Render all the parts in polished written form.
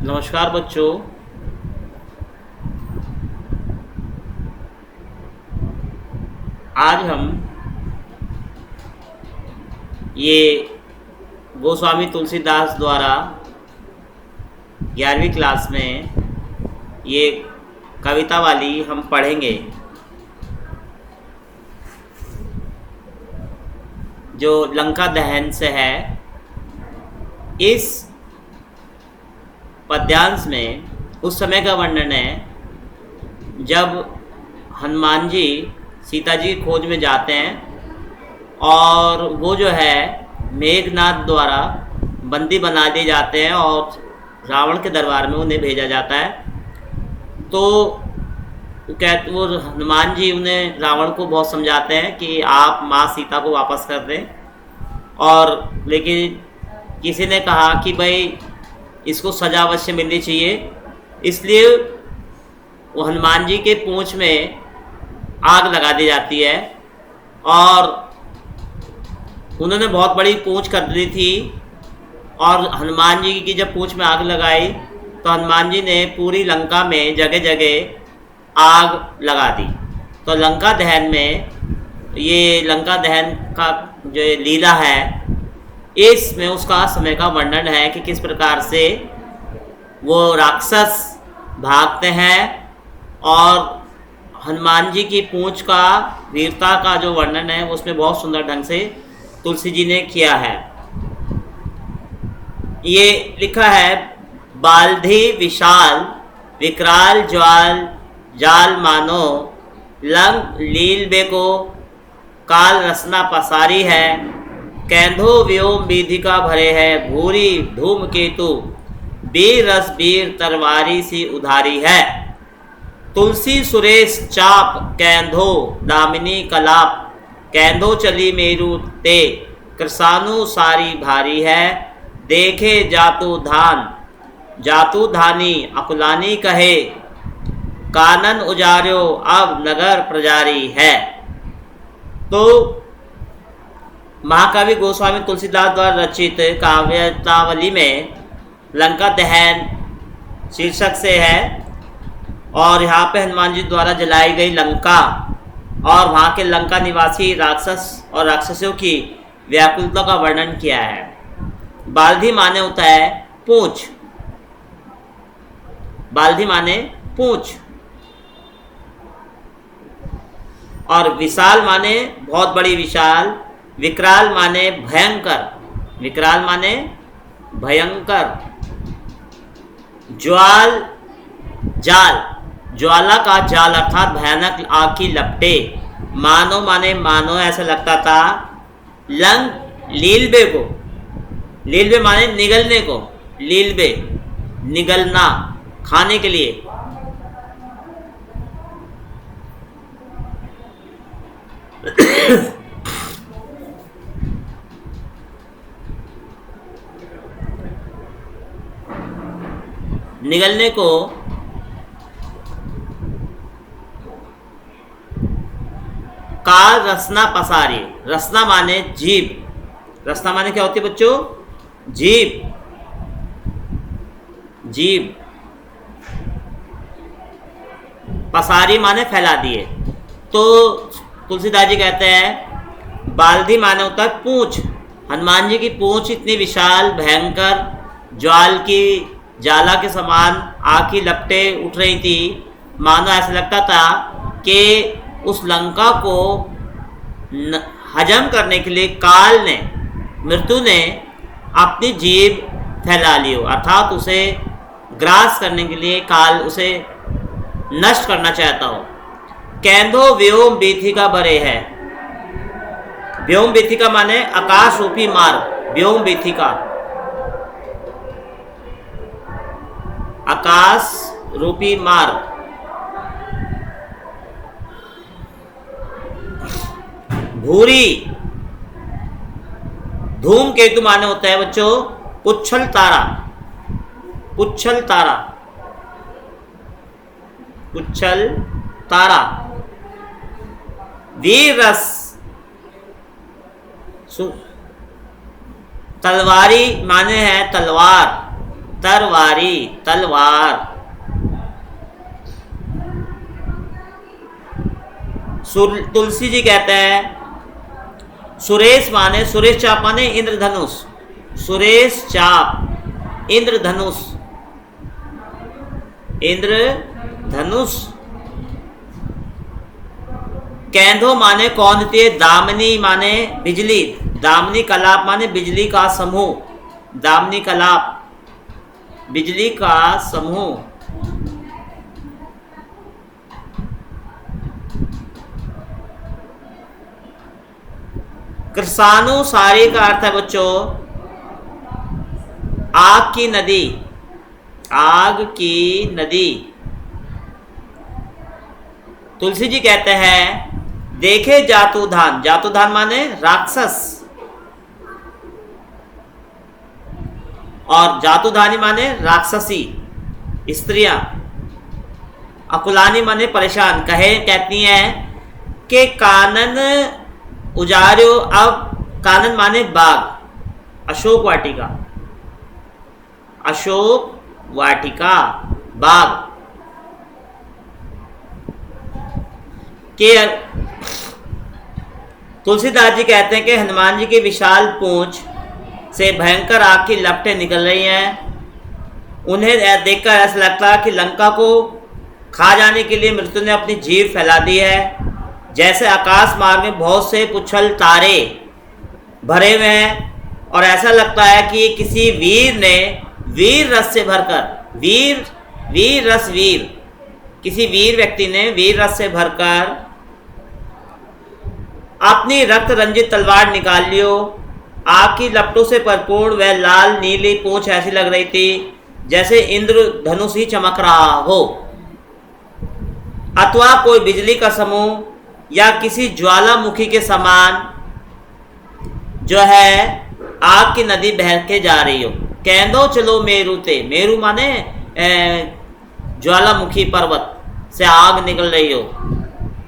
नमस्कार बच्चों। आज हम ये गोस्वामी तुलसीदास द्वारा 11वीं क्लास में ये कविता वाली हम पढ़ेंगे, जो लंका दहन से है। इस पद्यांश में उस समय का वर्णन है जब हनुमान जी सीता जी की खोज में जाते हैं और वो जो है मेघनाथ द्वारा बंदी बना दिए जाते हैं और रावण के दरबार में उन्हें भेजा जाता है। तो वो हनुमान जी उन्हें रावण को बहुत समझाते हैं कि आप माँ सीता को वापस कर दें, और लेकिन किसी ने कहा कि भाई इसको सजा अवश्य मिलनी चाहिए। इसलिए वो हनुमान जी के पूंछ में आग लगा दी जाती है और उन्होंने बहुत बड़ी पूंछ कर दी थी। और हनुमान जी की जब पूंछ में आग लगाई तो हनुमान जी ने पूरी लंका में जगह जगह आग लगा दी। तो लंका दहन में, ये लंका दहन का जो लीला है, इसमें उसका समय का वर्णन है कि किस प्रकार से वो राक्षस भागते हैं और हनुमान जी की पूंछ का वीरता का जो वर्णन है उसमें बहुत सुंदर ढंग से तुलसी जी ने किया है। ये लिखा है, बाल्धी विशाल विकराल ज्वाल जाल मानो, लंग लील बेको काल रसना पसारी है, कैंधो व्योम विधिका भरे है, भूरी धूम केतु बीर रस बीर तरवारी सी उधारी है, तुलसी सुरेश चाप कैंधो दामिनी कलाप, कैंधो चली मेरु ते कृसानु सारी भारी है, देखे जातु धानी अकुलानी कहे, कानन उजार्यो अब नगर प्रजारी है। तो महाकवि गोस्वामी तुलसीदास द्वारा रचित काव्यतावली में लंका दहन शीर्षक से है, और यहाँ पे हनुमान जी द्वारा जलाई गई लंका और वहाँ के लंका निवासी राक्षस और राक्षसों की व्याकुलता का वर्णन किया है। बाल्धी माने होता है पूंछ, बाल्धी माने पूंछ, और विशाल माने बहुत बड़ी विशाल, विकराल माने भयंकर, विकराल माने भयंकर, ज्वाल जाल, ज्वाला का जाल अर्थात भयानक आग की लपटे, मानो माने मानो ऐसा लगता था, लंग लीलबे को, लीलबे माने निगलने को, लीलबे निगलना, खाने के लिए। निगलने को काल रसना पसारी, रसना माने जीभ, रसना माने क्या होती है बच्चों? जीभ, जीभ, पसारी माने फैला दिए। तो तुलसीदास जी कहते हैं बाल्धी माने होता है पूंछ, हनुमान जी की पूंछ इतनी विशाल भयंकर, ज्वाल की जाला के समान आग की लपटे उठ रही थी, मानो ऐसा लगता था कि उस लंका को हजम करने के लिए काल ने, मृत्यु ने अपनी जीभ फैला ली हो, अर्थात उसे ग्रास करने के लिए काल उसे नष्ट करना चाहता हो। कैंधो व्योम बीथिका भरे है, व्योम बीथिका माने आकाश रूपी मार्ग, व्योम बीथिका आकाश रूपी मार्ग, भूरी धूम केतु माने होता है बच्चों पुच्छल तारा, पुच्छल तारा, पुच्छल तारा, वीर रस, तलवारी माने है तलवार, तरवारी, तलवार। तुलसी जी कहते हैं सुरेश माने, सुरेश चाप माने इंद्रधनुष, सुरेश चाप इंद्रधनुष, इंद्रधनुष। कैंधो माने कौंधते, दामिनी माने बिजली, दामिनी कलाप माने बिजली का समूह, दामिनी कलाप बिजली का समूह। कृषानुसारी का अर्थ है बच्चों आग की नदी, आग की नदी। तुलसी जी कहते हैं देखे जातुधान, जातुधान माने राक्षस, और जातुधानी माने राक्षसी स्त्रियां। अकुलानी माने परेशान। कहती हैं कि कानन उजार्यो, अब कानन माने बाग, अशोक वाटिका, अशोक वाटिका बाग के। तुलसीदास जी कहते हैं कि हनुमान जी की विशाल पूंछ से भयंकर आग की लपटें निकल रही हैं। उन्हें देखकर ऐसा लगता है कि लंका को खा जाने के लिए मृत्यु ने अपनी जीभ फैला दी है। जैसे आकाश मार्ग में बहुत से पुच्छल तारे भरे हुए हैं और ऐसा लगता है कि किसी वीर ने वीर रस से भरकर, वीर रस, किसी वीर व्यक्ति ने वीर रस से भरकर अपनी रक्त रंजित तलवार निकाल लियो। आग की लपटों से भरपूर वह लाल नीली पूंछ ऐसी लग रही थी जैसे इंद्र धनुष ही चमक रहा हो, अथवा कोई बिजली का समूह या किसी ज्वालामुखी के समान जो है आग की नदी बह के जा रही हो। कैंदो चलो मेरू ते, मेरू माने ज्वालामुखी पर्वत से आग निकल रही हो।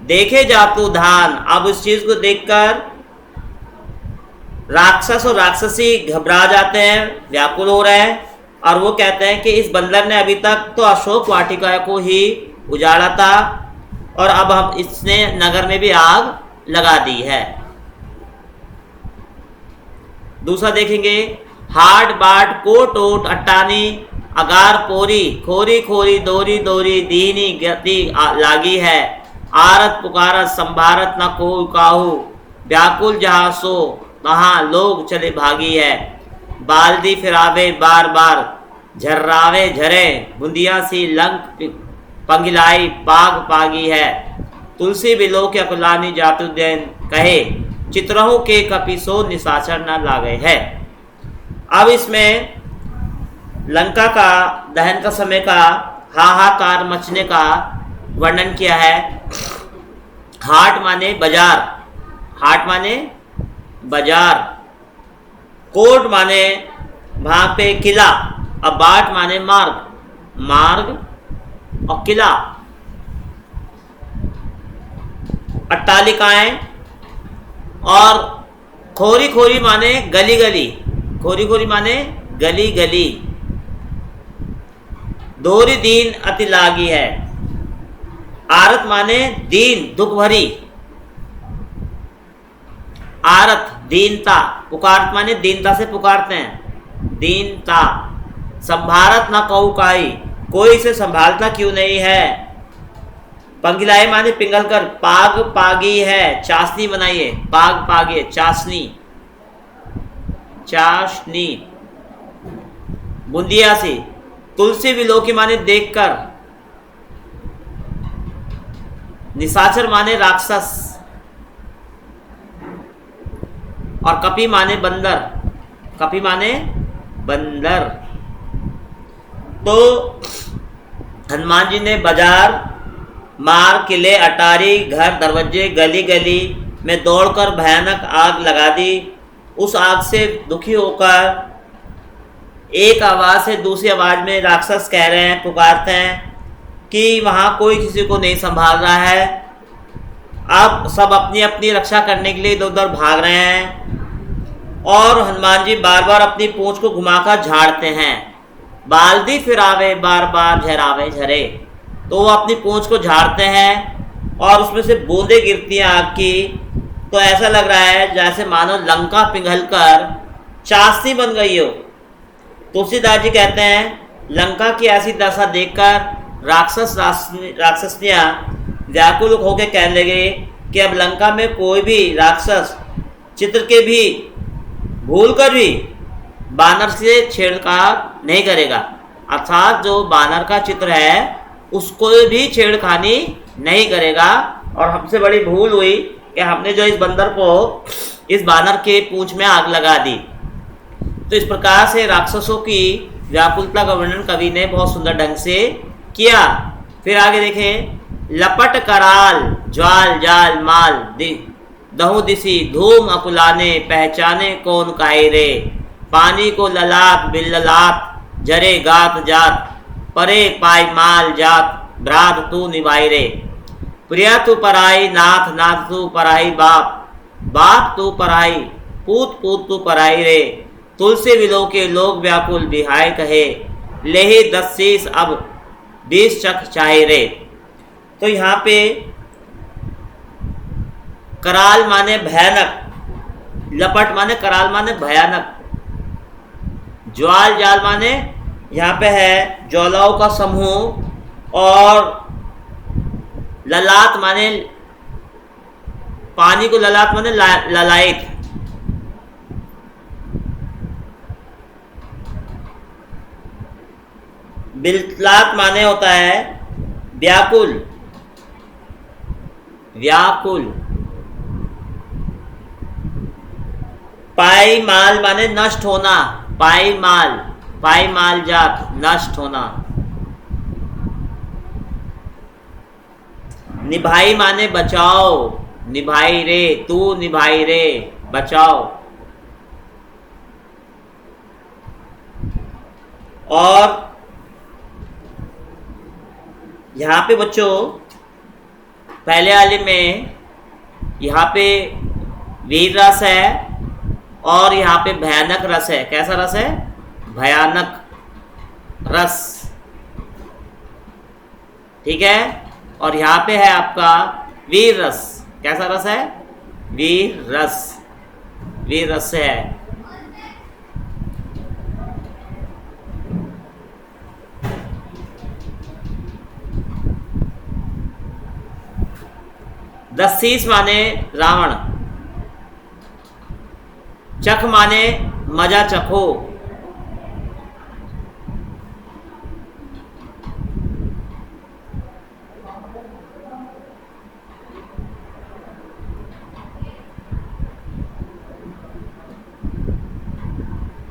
देखे जातु धान, अब इस चीज को देखकर राक्षस और राक्षसी घबरा जाते हैं, व्याकुल हो रहे हैं, और वो कहते हैं कि इस बंदर ने अभी तक तो अशोक वाटिका को ही उजाड़ा था और अब हम इसने नगर में भी आग लगा दी है। दूसरा देखेंगे हाट बाट कोट ओट अट्टानी अगार पोरी, खोरी खोरी दोरी दोरी दीनी गति लागी है। आरत पुकारत संभारत न को काहू, व्याकुल जहाँ सो तहाँ लोग चले भागी है। बाल्दी फिरावे बार बार झर्रावे झरे, बुंदिया सी लंक पंगिलाई पाग पागी है। तुलसी बिलो के अकुलानी जातुदैन कहे, चित्रहों के कपिसो निशाचर न लागे है। अब इसमें लंका का दहन का समय का हाहाकार मचने का वर्णन किया है। हाट माने बाजार, हाट माने बाजार, कोट माने वहां पे किला, अब बाट माने मार्ग, मार्ग और किला। अट्टालिकाएं और खोरी खोरी माने गली गली, खोरी खोरी माने गली गली। दोहरी दीन अति लागी है। आरत माने दीन दुख भरी, आरत दीनता, पुकारत माने दीनता से पुकारते हैं, दीनता। संभारत न कहू काई, कोई इसे संभालता क्यों नहीं है। पंगिलाई माने पिंगल कर, पाग पागी है, चाशनी बनाइए, पाग पागे चाशनी, चाशनी। बुंदिया से तुलसी विलोकी माने देखकर, निशाचर माने राक्षस, और कपि माने बंदर, कपि माने बंदर। तो हनुमान जी ने बाजार, मार्ग, किले, अटारी, घर, दरवाजे, गली गली में दौड़कर भयानक आग लगा दी। उस आग से दुखी होकर एक आवाज से दूसरी आवाज में राक्षस कह रहे हैं, पुकारते हैं कि वहां कोई किसी को नहीं संभाल रहा है। अब सब अपनी अपनी रक्षा करने के लिए इधर उधर भाग रहे हैं और हनुमान जी बार बार अपनी पूंछ को घुमाकर झाड़ते हैं। बाल्दी फिरावे बार बार झरावे झरे। तो वो अपनी पूंछ को झाड़ते हैं और उसमें से बूंदें गिरती हैं आग की। तो ऐसा लग रहा है जैसे मानो लंका पिघल कर चाशनी बन गई हो। तुलसीदास जी कहते हैं लंका की ऐसी दशा देखकर राक्षसियाँ व्याकुल होकर कहने लगे कि अब लंका में कोई भी राक्षस चित्र के भी भूल कर भी बानर से छेड़छाड़ नहीं करेगा। अर्थात जो बानर का चित्र है उसको भी छेड़खानी नहीं करेगा। और हमसे बड़ी भूल हुई कि हमने जो इस बानर के पूंछ में आग लगा दी। तो इस प्रकार से राक्षसों की व्याकुलता का वर्णन कवि ने बहुत सुंदर ढंग से किया। फिर आगे देखें, लपट कराल ज्वाल जाल माल दहु दिसी धूम अकुलाने पहचाने कौन काहे रे। पानी को ललाट बिल्ललाट जरे गात जात परे पाई माल जात भ्रात तू निभाई रे। प्रिया तू पराई नाथ नाथ तू पराई बाप बाप तू पराई पूत पूत तू पराई रे। तुलसी विलो के लोग व्याकुल बिहाय कहे लेहि 10 शीश अब 20 चख चाहे रे। तो यहाँ पे कराल माने भयानक, लपट माने कराल माने भयानक, ज्वाल जाल माने यहाँ पे है ज्वालाओं का समूह, और ललाट माने पानी को ललाट माने ललायत। बिललात माने होता है व्याकुल व्याकुल। पाई माल माने नष्ट होना, पाई माल जात नष्ट होना। निभाई माने बचाओ, निभाई रे तू निभाई रे बचाओ। और यहाँ पे बच्चों पहले वाले में यहाँ पे वीर रस है और यहाँ पे भयानक रस है। कैसा रस है? भयानक रस, ठीक है। और यहाँ पे है आपका वीर रस। कैसा रस है? वीर रस है। दस्सीस माने रावण, चख माने मजा चखो।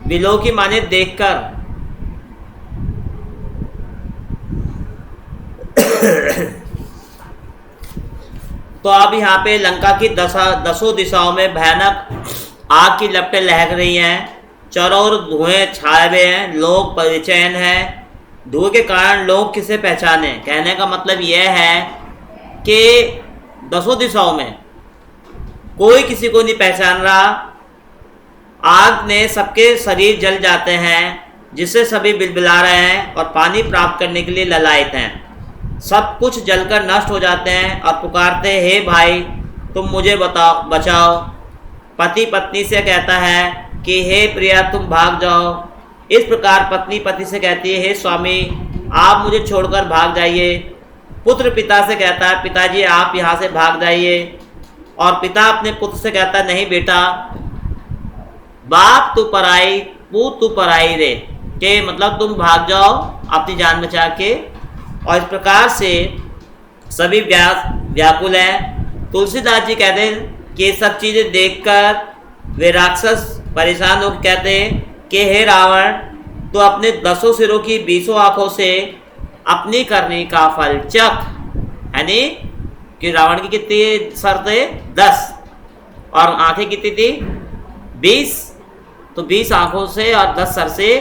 विलोकी माने देखकर। तो अब यहाँ पे लंका की दसों दिशाओं में भयानक आग की लपटें लहक रही हैं, चारों ओर धुएं छाए हुए हैं, लोग बेचैन हैं। धुएं के कारण लोग किसे पहचाने? कहने का मतलब यह है कि दसों दिशाओं में कोई किसी को नहीं पहचान रहा। आग ने सबके शरीर जल जाते हैं, जिससे सभी बिलबिला रहे हैं और पानी प्राप्त करने के लिए ललायत हैं। सब कुछ जलकर नष्ट हो जाते हैं और पुकारते हैं, हे भाई तुम मुझे बचाओ। पति पत्नी से कहता है कि हे प्रिया तुम भाग जाओ। इस प्रकार पत्नी पति से कहती है, हे स्वामी आप मुझे छोड़कर भाग जाइए। पुत्र पिता से कहता है, पिताजी आप यहाँ से भाग जाइए। और पिता अपने पुत्र से कहता है, नहीं बेटा, बाप तू पराई पूत तू पराई रे, के मतलब तुम भाग जाओ अपनी जान बचा के। और इस प्रकार से सभी व्याकुल हैं। तुलसीदास जी कहते हैं कि ये सब चीज़ें देखकर वे राक्षस परेशान होकर कहते हैं कि हे रावण तो अपने 10 सिरों की 20 आँखों से अपनी करनी का फल चख। यानी कि रावण की कितनी सर थे? 10 और आंखें कितनी थी? 20। तो 20 आँखों से और 10 सर से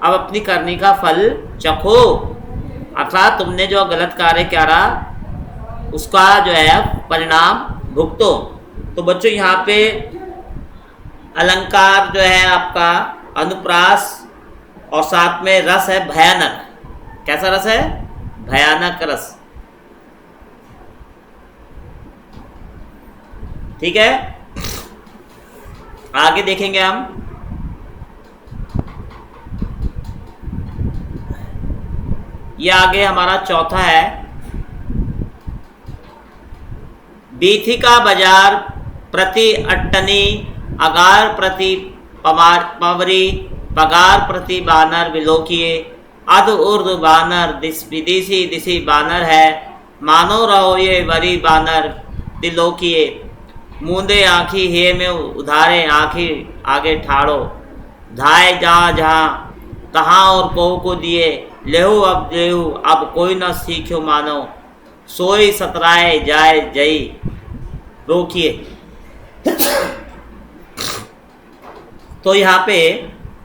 अब अपनी करनी का फल चखो। अर्थात तुमने जो गलत कार्य करा उसका जो है परिणाम भुगतो। तो बच्चों यहाँ पे अलंकार जो है आपका अनुप्रास और साथ में रस है भयानक। कैसा रस है? भयानक रस। ठीक है, आगे देखेंगे हम। ये आगे हमारा चौथा है, बीथिका बाजार प्रति अट्टनी, अगार प्रति पवरी, पगार प्रति बानर विलोकिए, अध उर्द बानर विदेशी दिशी बानर है, मानो रहो ये वरी बानर तिलोकिए, मूंदे आँखी हे में उधारे आँखी आगे ठाड़ो, धाए जहाँ जहाँ तहाँ और को दिए, लेहू अब कोई न सीख्यो मानो, सोई सतराए जाए जई रोकिए। तो यहाँ पे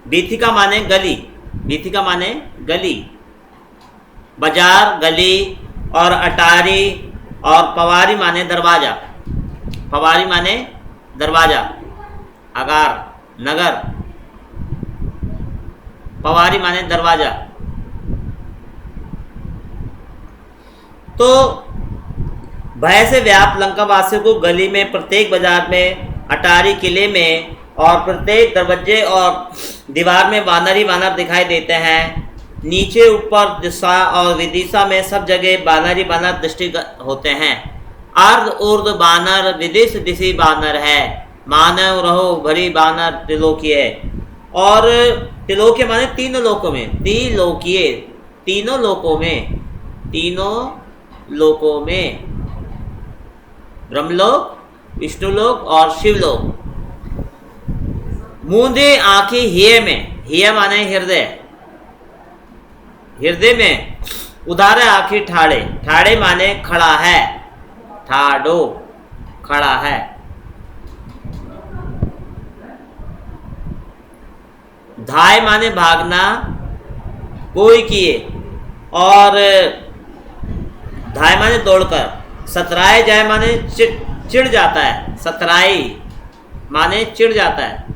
बीथिका माने गली, बीथिका माने गली, बाजार गली, और अटारी और पवारी माने दरवाजा, पवारी माने दरवाजा, अगार नगर, पवारी माने दरवाजा। तो भय से व्याप्त लंकावासियों को गली में, प्रत्येक बाजार में, अटारी किले में और प्रत्येक दरवाजे और दीवार में वानर ही वानर दिखाई देते हैं। नीचे ऊपर दिशा और विदिशा में सब जगह वानर ही वानर दृष्टिगत होते हैं। अर्ध उर्द बानर विदिश दिशी बानर है, मानव रहो भरी बानर त्रिलोकीय। और त्रिलोकीय माने तीनों लोकों में, त्रिलोकीय तीनों लोकों में, तीनों लोकों में, ब्रह्मलोक, विष्णुलोक और शिवलोक। मूंदे आंखें हिय में, हिय माने हृदय, हृदय में, उधारे आंखें ठाड़े, ठाड़े माने खड़ा है, ठाडो खड़ा है। धाय माने भागना कोई किए, और धाय माने दौड़कर, सतराए जाए माने चिढ़ जाता है, सतराई माने चिढ़ जाता है।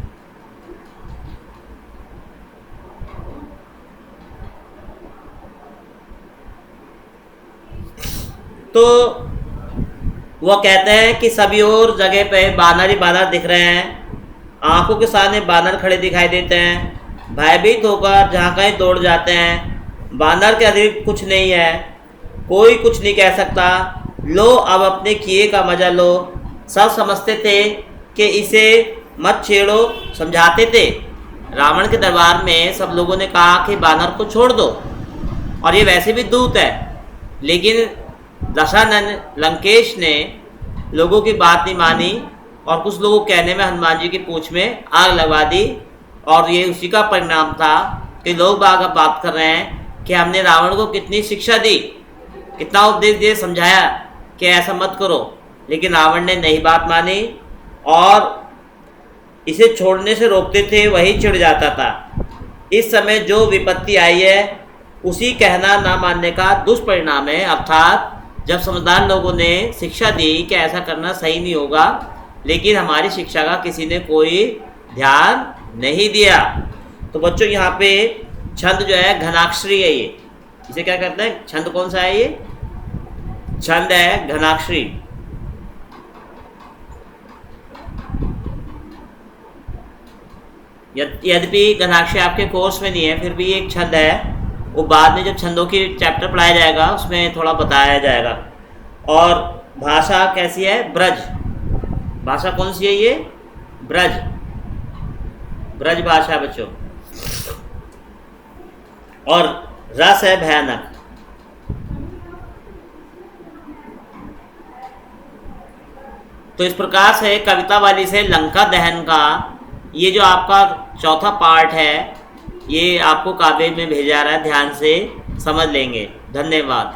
तो वह कहते हैं कि सभी और जगह पे बानर ही बानर दिख रहे हैं, आंखों के सामने बानर खड़े दिखाई देते हैं, भयभीत होकर जहाँ कहीं दौड़ जाते हैं। बानर के अतिरिक्त कुछ नहीं है, कोई कुछ नहीं कह सकता। लो अब अपने किए का मजा लो। सब समझते थे कि इसे मत छेड़ो, समझाते थे। रावण के दरबार में सब लोगों ने कहा कि बानर को छोड़ दो, और ये वैसे भी दूत है, लेकिन दशानन लंकेश ने लोगों की बात नहीं मानी और कुछ लोगों के कहने में हनुमान जी की पूंछ में आग लगा दी। और ये उसी का परिणाम था कि लोग बाग अब बात कर रहे हैं कि हमने रावण को कितनी शिक्षा दी, कितना उपदेश दिए, समझाया कि ऐसा मत करो, लेकिन रावण ने नहीं बात मानी और इसे छोड़ने से रोकते थे, वही चिढ़ जाता था। इस समय जो विपत्ति आई है उसी कहना ना मानने का दुष्परिणाम है। अर्थात जब समझदार लोगों ने शिक्षा दी कि ऐसा करना सही नहीं होगा, लेकिन हमारी शिक्षा का किसी ने कोई ध्यान नहीं दिया। तो बच्चों यहाँ पे छंद जो है घनाक्षरी है, ये इसे क्या कहते हैं, छंद कौन सा है? ये छंद है घनाक्षरी। यद्यपि घनाक्षरी आपके कोर्स में नहीं है, फिर भी एक छंद है, वो बाद में जब छंदों की चैप्टर पढ़ाया जाएगा उसमें थोड़ा बताया जाएगा। और भाषा कैसी है? ब्रज। भाषा कौन सी है? ये ब्रज, ब्रज भाषा बच्चों। और रस है भयानक। तो इस प्रकार से कविता वाली से लंका दहन का ये जो आपका चौथा पार्ट है, ये आपको काव्य में भेजा रहा है, ध्यान से समझ लेंगे। धन्यवाद।